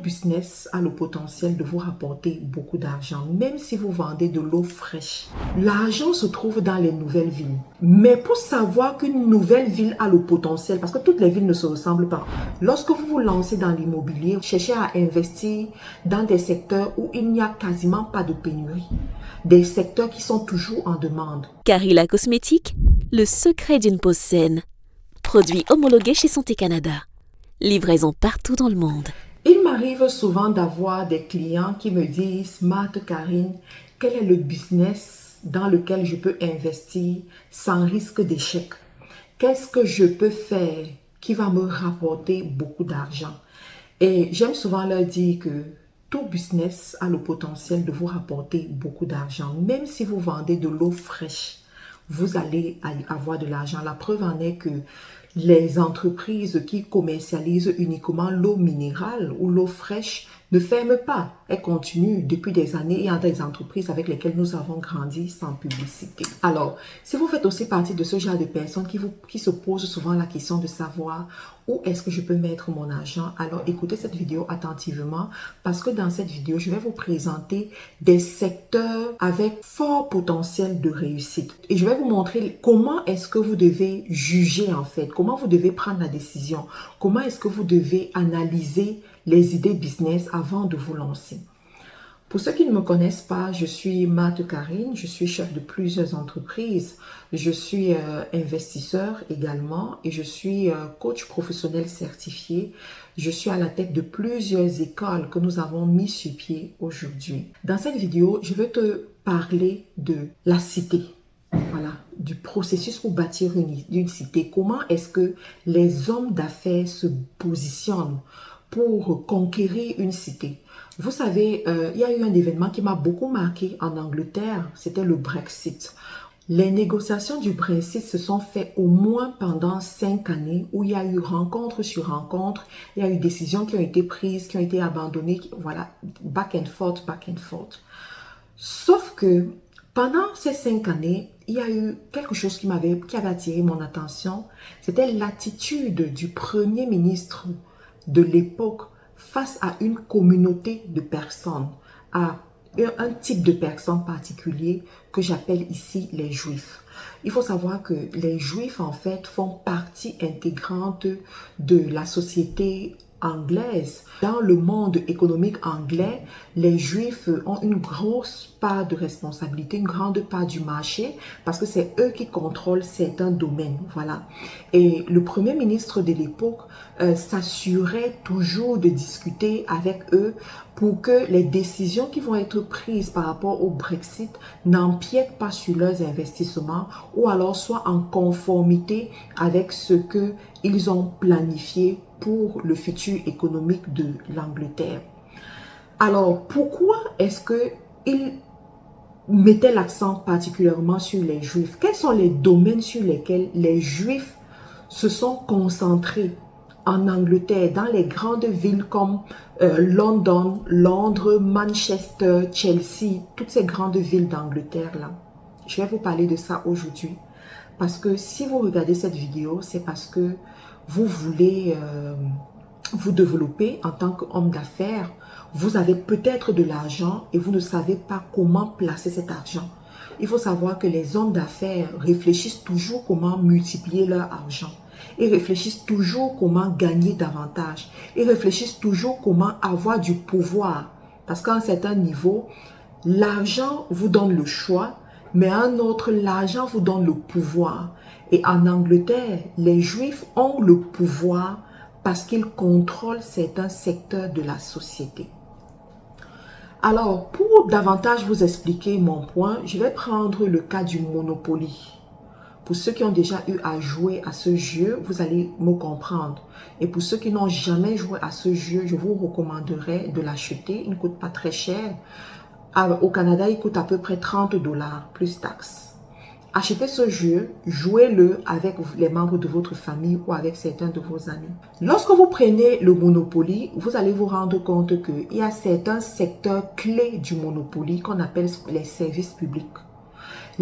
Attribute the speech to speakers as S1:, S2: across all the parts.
S1: business a le potentiel de vous rapporter beaucoup d'argent, même si vous vendez de l'eau fraîche. L'argent se trouve dans les nouvelles villes. Mais pour savoir qu'une nouvelle ville a le potentiel, parce que toutes les villes ne se ressemblent pas, lorsque vous vous lancez dans l'immobilier, cherchez à investir dans des secteurs où il n'y a quasiment pas de pénurie, des secteurs qui sont toujours en demande.
S2: Carilla Cosmétiques, le secret d'une peau saine. Produit homologué chez Santé Canada. Livraison partout dans le monde.
S1: Il m'arrive souvent d'avoir des clients qui me disent « Marthe Karine, quel est le business dans lequel je peux investir sans risque d'échec? Qu'est-ce que je peux faire qui va me rapporter beaucoup d'argent ?» Et j'aime souvent leur dire que tout business a le potentiel de vous rapporter beaucoup d'argent. Même si vous vendez de l'eau fraîche, vous allez avoir de l'argent. La preuve en est que les entreprises qui commercialisent uniquement l'eau minérale ou l'eau fraîche ne ferment pas. Elles continuent depuis des années. Il y a des entreprises avec lesquelles nous avons grandi sans publicité. Alors, si vous faites aussi partie de ce genre de personnes qui se posent souvent la question de savoir où est-ce que je peux mettre mon argent, alors écoutez cette vidéo attentivement parce que dans cette vidéo, je vais vous présenter des secteurs avec fort potentiel de réussite. Et je vais vous montrer comment est-ce que vous devez juger en fait, comment vous devez prendre la décision, comment est-ce que vous devez analyser les idées business avant de vous lancer. Pour ceux qui ne me connaissent pas, je suis Marthe Karine, je suis chef de plusieurs entreprises, je suis investisseur également et je suis coach professionnel certifié. Je suis à la tête de plusieurs écoles que nous avons mis sur pied aujourd'hui. Dans cette vidéo, je vais te parler de la cité. Voilà, du processus pour bâtir une cité. Comment est-ce que les hommes d'affaires se positionnent pour conquérir une cité? Vous savez, il y a eu un événement qui m'a beaucoup marqué en Angleterre, c'était le Brexit. Les négociations du Brexit se sont faites au moins pendant 5 années où il y a eu rencontre sur rencontre, il y a eu décisions qui ont été prises, qui ont été abandonnées, voilà, back and forth, back and forth. Sauf que pendant ces 5 années, il y a eu quelque chose qui avait attiré mon attention, c'était l'attitude du Premier ministre de l'époque face à une communauté de personnes, à un type de personnes particulier que j'appelle ici les Juifs. Il faut savoir que les Juifs, en fait, font partie intégrante de la société anglaise. Dans le monde économique anglais, les Juifs ont une grosse part de responsabilité, une grande part du marché parce que c'est eux qui contrôlent certains domaines. Voilà. Et le Premier ministre de l'époque s'assurait toujours de discuter avec eux pour que les décisions qui vont être prises par rapport au Brexit n'empiètent pas sur leurs investissements ou alors soient en conformité avec ce qu'ils ont planifié pour le futur économique de l'Angleterre. Alors, pourquoi est-ce qu'ils mettaient l'accent particulièrement sur les Juifs? Quels sont les domaines sur lesquels les Juifs se sont concentrés en Angleterre, dans les grandes villes comme London, Londres, Manchester, Chelsea, toutes ces grandes villes d'Angleterre là? Je vais vous parler de ça aujourd'hui. Parce que si vous regardez cette vidéo, c'est parce que vous voulez vous développer en tant qu'homme d'affaires. Vous avez peut-être de l'argent et vous ne savez pas comment placer cet argent. Il faut savoir que les hommes d'affaires réfléchissent toujours comment multiplier leur argent. Ils réfléchissent toujours comment gagner davantage. Ils réfléchissent toujours comment avoir du pouvoir. Parce qu'à un certain niveau, l'argent vous donne le choix, mais à un autre, l'argent vous donne le pouvoir. Et en Angleterre, les Juifs ont le pouvoir parce qu'ils contrôlent certains secteurs de la société. Alors, pour davantage vous expliquer mon point, je vais prendre le cas du Monopoly. Pour ceux qui ont déjà eu à jouer à ce jeu, vous allez me comprendre. Et pour ceux qui n'ont jamais joué à ce jeu, je vous recommanderais de l'acheter. Il ne coûte pas très cher. Au Canada, il coûte à peu près 30 $ plus taxes. Achetez ce jeu, jouez-le avec les membres de votre famille ou avec certains de vos amis. Lorsque vous prenez le Monopoly, vous allez vous rendre compte qu'il y a certains secteurs clés du Monopoly qu'on appelle les services publics.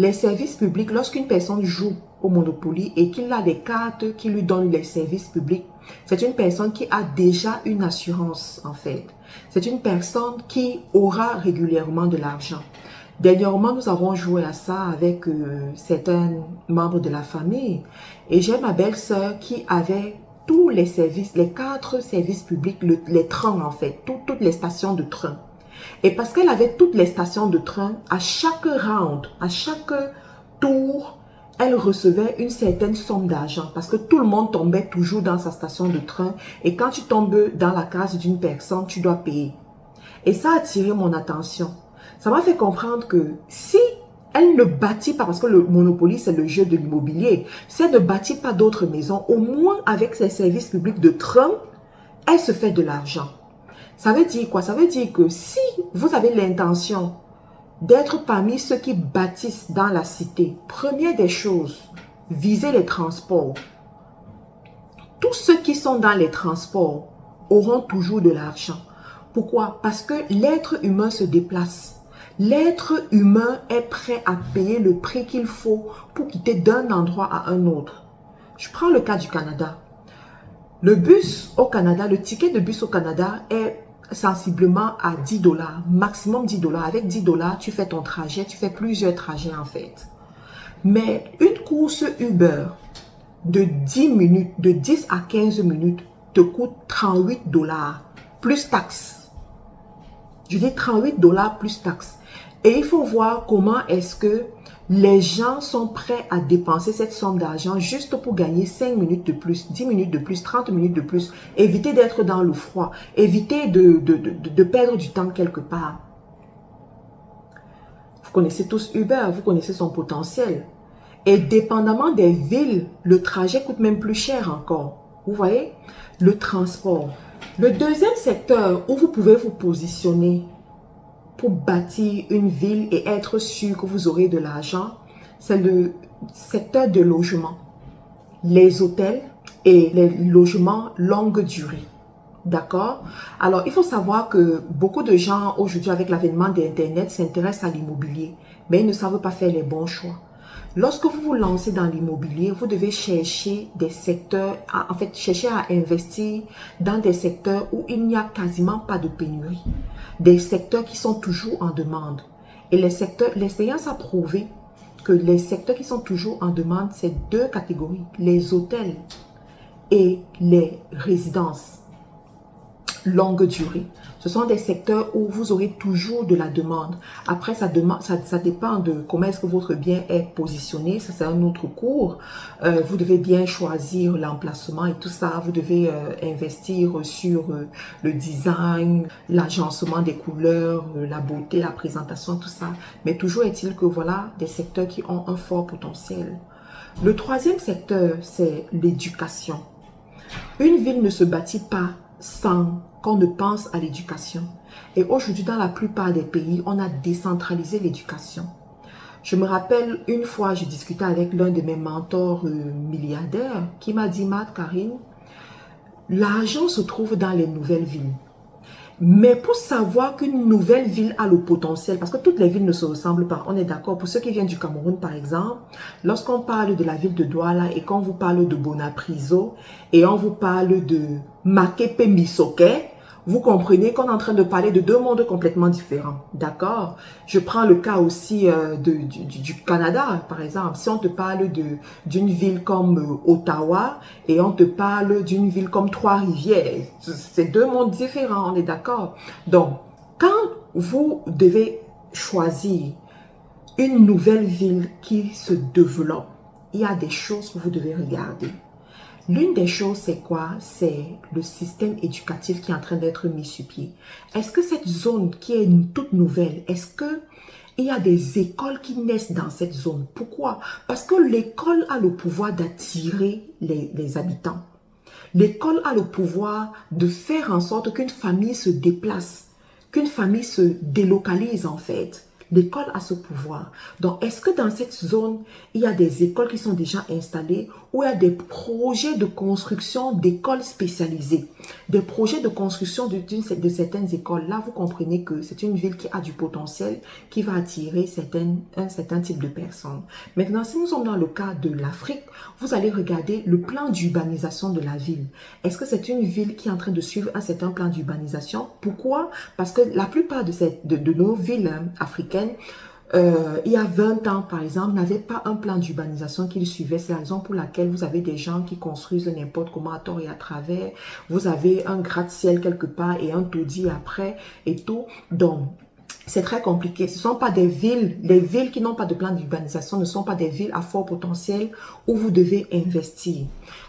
S1: Les services publics, lorsqu'une personne joue au Monopoly et qu'il a des cartes qui lui donnent les services publics, c'est une personne qui a déjà une assurance en fait. C'est une personne qui aura régulièrement de l'argent. Dernièrement, nous avons joué à ça avec certains membres de la famille et j'ai ma belle-sœur qui avait tous les services, les 4 services publics, les trains en fait, toutes les stations de train. Et parce qu'elle avait toutes les stations de train, à chaque round, à chaque tour, elle recevait une certaine somme d'argent parce que tout le monde tombait toujours dans sa station de train et quand tu tombes dans la case d'une personne, tu dois payer. Et ça a attiré mon attention. Ça m'a fait comprendre que si elle ne bâtit pas, parce que le Monopoly, c'est le jeu de l'immobilier, si elle ne bâtit pas d'autres maisons, au moins avec ses services publics de train, elle se fait de l'argent. Ça veut dire quoi? Ça veut dire que si vous avez l'intention d'être parmi ceux qui bâtissent dans la cité, première des choses, visez les transports. Tous ceux qui sont dans les transports auront toujours de l'argent. Pourquoi? Parce que l'être humain se déplace. L'être humain est prêt à payer le prix qu'il faut pour quitter d'un endroit à un autre. Je prends le cas du Canada. Le bus au Canada, le ticket de bus au Canada est sensiblement à 10 $, maximum 10 $. Avec 10 $, tu fais ton trajet, tu fais plusieurs trajets en fait. Mais une course Uber de 10 minutes, de 10 à 15 minutes, te coûte 38 $, plus taxes. Je dis 38 $ plus taxes. Et il faut voir comment est-ce que les gens sont prêts à dépenser cette somme d'argent juste pour gagner 5 minutes de plus, 10 minutes de plus, 30 minutes de plus. Éviter d'être dans le froid. Éviter de perdre du temps quelque part. Vous connaissez tous Uber, vous connaissez son potentiel. Et dépendamment des villes, le trajet coûte même plus cher encore. Vous voyez? Le transport. Le deuxième secteur où vous pouvez vous positionner pour bâtir une ville et être sûr que vous aurez de l'argent, c'est le secteur de logement. Les hôtels et les logements longue durée. D'accord? Alors, il faut savoir que beaucoup de gens aujourd'hui avec l'avènement d'Internet s'intéressent à l'immobilier, mais ils ne savent pas faire les bons choix. Lorsque vous vous lancez dans l'immobilier, vous devez chercher des secteurs, chercher à investir dans des secteurs où il n'y a quasiment pas de pénurie. Des secteurs qui sont toujours en demande. Et les secteurs, l'expérience a prouvé que les secteurs qui sont toujours en demande, c'est 2 catégories. Les hôtels et les résidences longue durée. Ce sont des secteurs où vous aurez toujours de la demande. Après, ça dépend de comment est-ce que votre bien est positionné. Ça, c'est un autre cours. Vous devez bien choisir l'emplacement et tout ça. Vous devez investir sur le design, l'agencement des couleurs, la beauté, la présentation, tout ça. Mais toujours est-il que voilà des secteurs qui ont un fort potentiel. Le troisième secteur, c'est l'éducation. Une ville ne se bâtit pas sans qu'on ne pense à l'éducation. Et aujourd'hui, dans la plupart des pays, on a décentralisé l'éducation. Je me rappelle, une fois, je discutais avec l'un de mes mentors milliardaires qui m'a dit, Mad Karine, l'argent se trouve dans les nouvelles villes. Mais pour savoir qu'une nouvelle ville a le potentiel, parce que toutes les villes ne se ressemblent pas, on est d'accord. Pour ceux qui viennent du Cameroun, par exemple, lorsqu'on parle de la ville de Douala et qu'on vous parle de Bonapriso et on vous parle de Makepe Misoke, vous comprenez qu'on est en train de parler de 2 mondes complètement différents. D'accord? Je prends le cas aussi du Canada, par exemple. Si on te parle d'une ville comme Ottawa et on te parle d'une ville comme Trois-Rivières, c'est 2 mondes différents, on est d'accord? Donc, quand vous devez choisir une nouvelle ville qui se développe, il y a des choses que vous devez regarder. L'une des choses, c'est quoi? C'est le système éducatif qui est en train d'être mis sur pied. Est-ce que cette zone qui est toute nouvelle, est-ce qu'il y a des écoles qui naissent dans cette zone? Pourquoi? Parce que l'école a le pouvoir d'attirer les habitants. L'école a le pouvoir de faire en sorte qu'une famille se déplace, qu'une famille se délocalise en fait. L'école a ce pouvoir. Donc, est-ce que dans cette zone, il y a des écoles qui sont déjà installées ou il y a des projets de construction d'écoles spécialisées, des projets de construction de certaines écoles? Là, vous comprenez que c'est une ville qui a du potentiel, qui va attirer un certain type de personnes. Maintenant, si nous sommes dans le cas de l'Afrique, vous allez regarder le plan d'urbanisation de la ville. Est-ce que c'est une ville qui est en train de suivre un certain plan d'urbanisation? Pourquoi? Parce que la plupart de nos villes africaines, il y a 20 ans, par exemple, n'avaient pas un plan d'urbanisation qu'ils suivaient. C'est la raison pour laquelle vous avez des gens qui construisent n'importe comment à tort et à travers. Vous avez un gratte-ciel quelque part et un taudis après et tout. Donc, c'est très compliqué. Ce ne sont pas des villes, les villes qui n'ont pas de plan d'urbanisation ne sont pas des villes à fort potentiel où vous devez investir.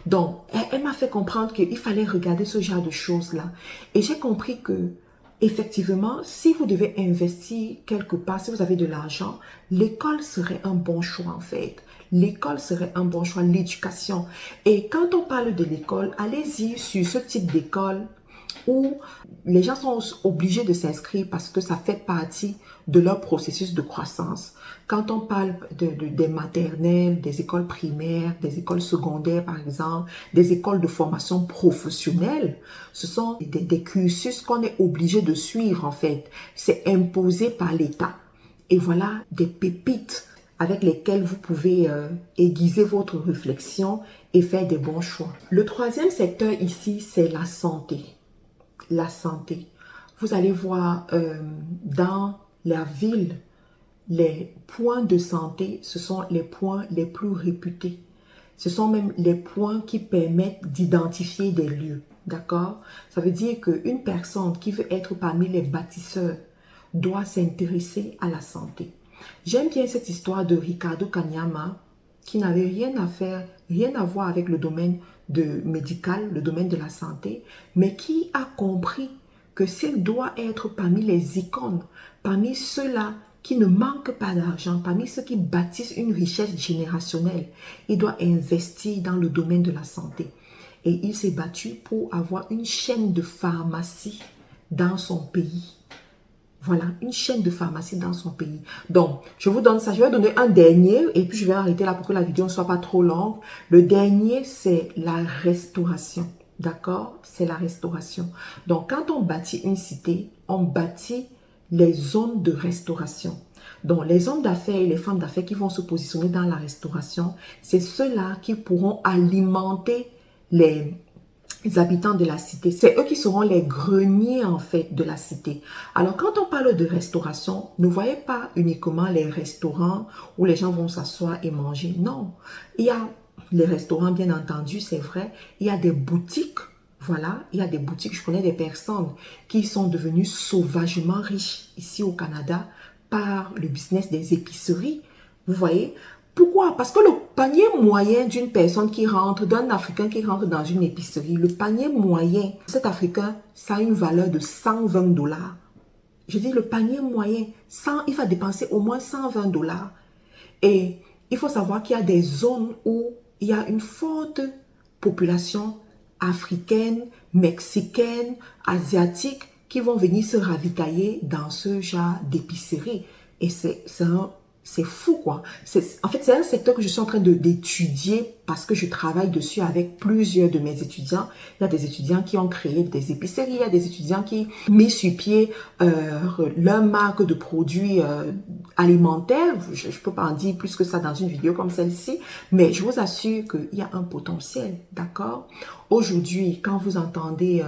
S1: Donc, elle m'a fait comprendre qu'il fallait regarder ce genre de choses-là. Et j'ai compris que, effectivement, si vous devez investir quelque part, si vous avez de l'argent, l'école serait un bon choix en fait. L'école serait un bon choix, l'éducation. Et quand on parle de l'école, allez-y sur ce type d'école où les gens sont obligés de s'inscrire parce que ça fait partie de leur processus de croissance. Quand on parle des maternelles, des écoles primaires, des écoles secondaires par exemple, des écoles de formation professionnelle, ce sont des cursus qu'on est obligé de suivre en fait. C'est imposé par l'État. Et voilà des pépites avec lesquelles vous pouvez aiguiser votre réflexion et faire des bons choix. Le troisième secteur ici, c'est la santé. La santé. Vous allez voir dans la ville, les points de santé, ce sont les points les plus réputés. Ce sont même les points qui permettent d'identifier des lieux. D'accord? Ça veut dire qu'une personne qui veut être parmi les bâtisseurs doit s'intéresser à la santé. J'aime bien cette histoire de Ricardo Kanyama qui n'avait rien à voir avec le domaine médical, le domaine de la santé, mais qui a compris que s'il doit être parmi les icônes, parmi ceux-là qui ne manquent pas d'argent, parmi ceux qui bâtissent une richesse générationnelle, il doit investir dans le domaine de la santé. Et il s'est battu pour avoir une chaîne de pharmacie dans son pays. Voilà, une chaîne de pharmacie dans son pays. Donc, je vous donne ça. Je vais donner un dernier et puis je vais arrêter là pour que la vidéo ne soit pas trop longue. Le dernier, c'est la restauration. D'accord? C'est la restauration. Donc, quand on bâtit une cité, on bâtit les zones de restauration. Donc, les hommes d'affaires et les femmes d'affaires qui vont se positionner dans la restauration, c'est ceux-là qui pourront alimenter les habitants de la cité. C'est eux qui seront les greniers en fait de la cité. Alors quand on parle de restauration, ne voyez pas uniquement les restaurants où les gens vont s'asseoir et manger. Non, il y a les restaurants bien entendu, c'est vrai. Il y a des boutiques, voilà, il y a des boutiques. Je connais des personnes qui sont devenues sauvagement riches ici au Canada par le business des épiceries. Vous voyez? Pourquoi? Parce que le panier moyen d'une personne qui rentre, d'un Africain qui rentre dans une épicerie, le panier moyen de cet Africain, ça a une valeur de 120 $. Je dis le panier moyen, il va dépenser au moins 120 $. Et il faut savoir qu'il y a des zones où il y a une forte population africaine, mexicaine, asiatique qui vont venir se ravitailler dans ce genre d'épicerie. Et c'est fou quoi. En fait, c'est un secteur que je suis en train d'étudier parce que je travaille dessus avec plusieurs de mes étudiants. Il y a des étudiants qui ont créé des épiceries, il y a des étudiants qui ont mis sur pied leur marque de produits alimentaires. Je ne peux pas en dire plus que ça dans une vidéo comme celle-ci, mais je vous assure qu'il y a un potentiel, d'accord? Aujourd'hui, quand vous entendez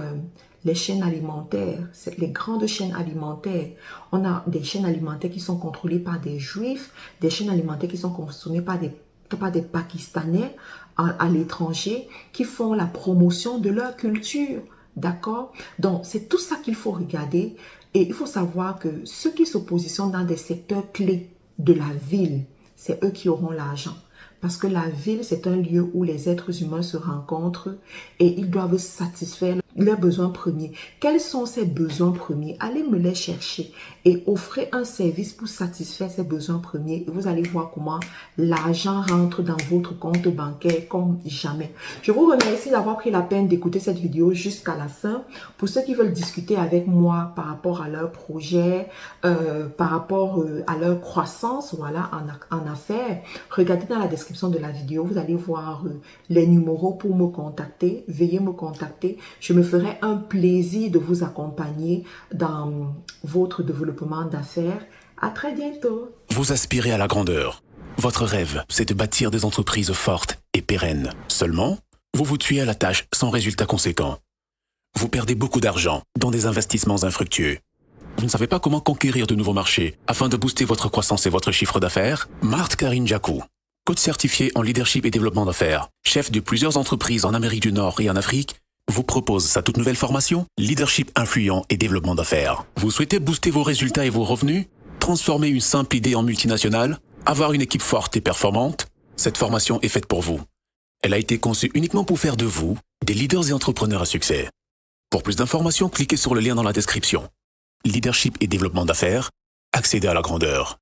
S1: les chaînes alimentaires, les grandes chaînes alimentaires. On a des chaînes alimentaires qui sont contrôlées par des Juifs, des chaînes alimentaires qui sont consommées par des Pakistanais à l'étranger, qui font la promotion de leur culture, d'accord? Donc, c'est tout ça qu'il faut regarder et il faut savoir que ceux qui se positionnent dans des secteurs clés de la ville, c'est eux qui auront l'argent. Parce que la ville, c'est un lieu où les êtres humains se rencontrent et ils doivent satisfaire leurs besoins premiers. Quels sont ces besoins premiers? Allez me les chercher et offrez un service pour satisfaire ces besoins premiers. Et vous allez voir comment l'argent rentre dans votre compte bancaire comme jamais. Je vous remercie d'avoir pris la peine d'écouter cette vidéo jusqu'à la fin. Pour ceux qui veulent discuter avec moi par rapport à leur projet, par rapport à leur croissance, voilà, en affaires, regardez dans la description de la vidéo. Vous allez voir les numéros pour me contacter. Veuillez me contacter. Je me ferai un plaisir de vous accompagner dans votre développement d'affaires. À très bientôt.
S3: Vous aspirez à la grandeur. Votre rêve, c'est de bâtir des entreprises fortes et pérennes. Seulement, vous vous tuez à la tâche sans résultat conséquent. Vous perdez beaucoup d'argent dans des investissements infructueux. Vous ne savez pas comment conquérir de nouveaux marchés afin de booster votre croissance et votre chiffre d'affaires? Marthe Karine Djakou, coach certifié en leadership et développement d'affaires, chef de plusieurs entreprises en Amérique du Nord et en Afrique, vous propose sa toute nouvelle formation Leadership influent et développement d'affaires. Vous souhaitez booster vos résultats et vos revenus? Transformer une simple idée en multinationale? Avoir une équipe forte et performante? Cette formation est faite pour vous. Elle a été conçue uniquement pour faire de vous des leaders et entrepreneurs à succès. Pour plus d'informations, cliquez sur le lien dans la description. Leadership et développement d'affaires, accédez à la grandeur.